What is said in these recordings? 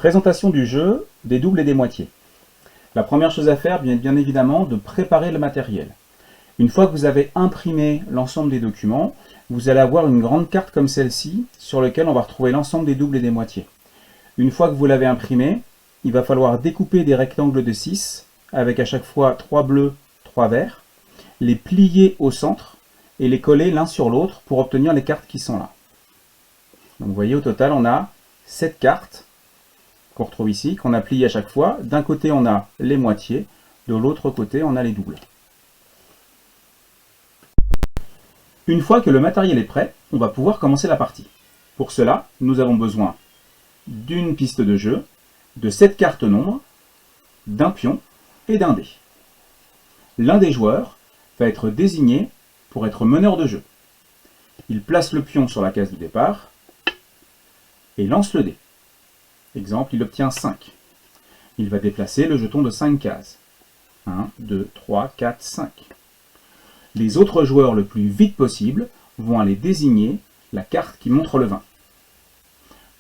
Présentation du jeu des doubles et des moitiés. La première chose à faire, bien évidemment, de préparer le matériel. Une fois que vous avez imprimé l'ensemble des documents, vous allez avoir une grande carte comme celle-ci, sur laquelle on va retrouver l'ensemble des doubles et des moitiés. Une fois que vous l'avez imprimé, il va falloir découper des rectangles de 6, avec à chaque fois 3 bleus, 3 verts, les plier au centre, et les coller l'un sur l'autre pour obtenir les cartes qui sont là. Donc vous voyez, au total, on a 7 cartes qu'on retrouve ici, qu'on a pliées à chaque fois. D'un côté, on a les moitiés, de l'autre côté, on a les doubles. Une fois que le matériel est prêt, on va pouvoir commencer la partie. Pour cela, nous avons besoin d'une piste de jeu, de 7 cartes nombre, d'un pion et d'un dé. L'un des joueurs va être désigné pour être meneur de jeu. Il place le pion sur la case du départ et lance le dé. Exemple, il obtient 5. Il va déplacer le jeton de 5 cases. 1, 2, 3, 4, 5. Les autres joueurs le plus vite possible vont aller désigner la carte qui montre le 20.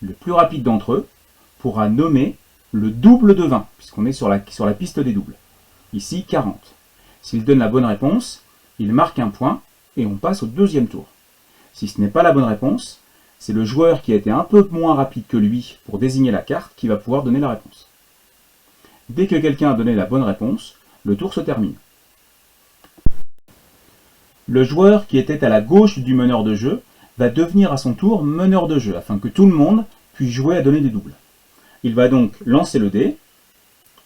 Le plus rapide d'entre eux pourra nommer le double de 20, puisqu'on est sur la piste des doubles. Ici, 40. S'il donne la bonne réponse, il marque un point et on passe au deuxième tour. Si ce n'est pas la bonne réponse, c'est le joueur qui a été un peu moins rapide que lui pour désigner la carte qui va pouvoir donner la réponse. Dès que quelqu'un a donné la bonne réponse, le tour se termine. Le joueur qui était à la gauche du meneur de jeu va devenir à son tour meneur de jeu, afin que tout le monde puisse jouer à donner des doubles. Il va donc lancer le dé.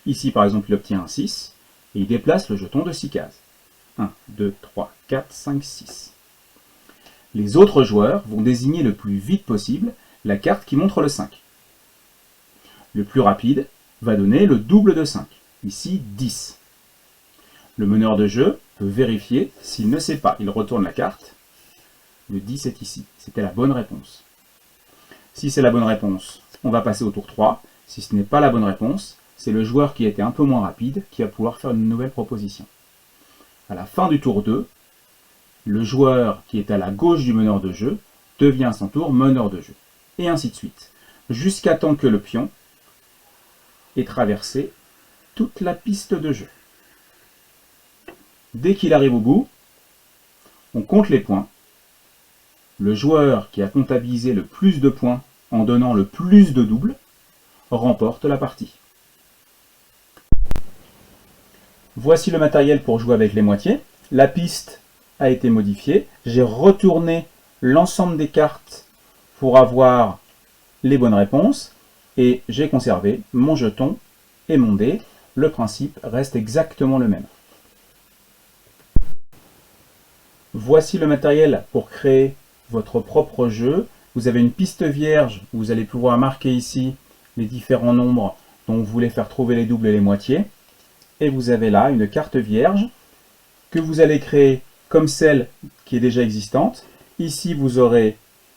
Ici, par exemple, il obtient un 6, et il déplace le jeton de 6 cases. 1, 2, 3, 4, 5, 6. Les autres joueurs vont désigner le plus vite possible la carte qui montre le 5. Le plus rapide va donner le double de 5, ici 10. Le meneur de jeu peut vérifier s'il ne sait pas. Il retourne la carte. Le 10 est ici. C'était la bonne réponse. Si c'est la bonne réponse, on va passer au tour 3. Si ce n'est pas la bonne réponse, c'est le joueur qui était un peu moins rapide qui va pouvoir faire une nouvelle proposition. À la fin du tour 2, le joueur qui est à la gauche du meneur de jeu devient à son tour meneur de jeu. Et ainsi de suite. Jusqu'à temps que le pion ait traversé toute la piste de jeu. Dès qu'il arrive au bout, on compte les points. Le joueur qui a comptabilisé le plus de points en donnant le plus de doubles remporte la partie. Voici le matériel pour jouer avec les moitiés. La piste a été modifiée. J'ai retourné l'ensemble des cartes pour avoir les bonnes réponses et j'ai conservé mon jeton et mon dé. Le principe reste exactement le même. Voici le matériel pour créer votre propre jeu. Vous avez une piste vierge où vous allez pouvoir marquer ici les différents nombres dont vous voulez faire trouver les doubles et les moitiés. Et vous avez là une carte vierge que vous allez créer comme celle qui est déjà existante. Ici, vous aurez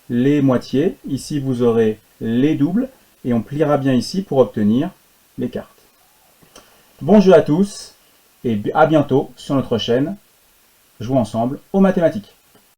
les moitiés. Ici, vous aurez les doubles. Et on pliera bien ici pour obtenir les cartes. Bon jeu à tous et à bientôt sur notre chaîne. Jouons ensemble aux mathématiques.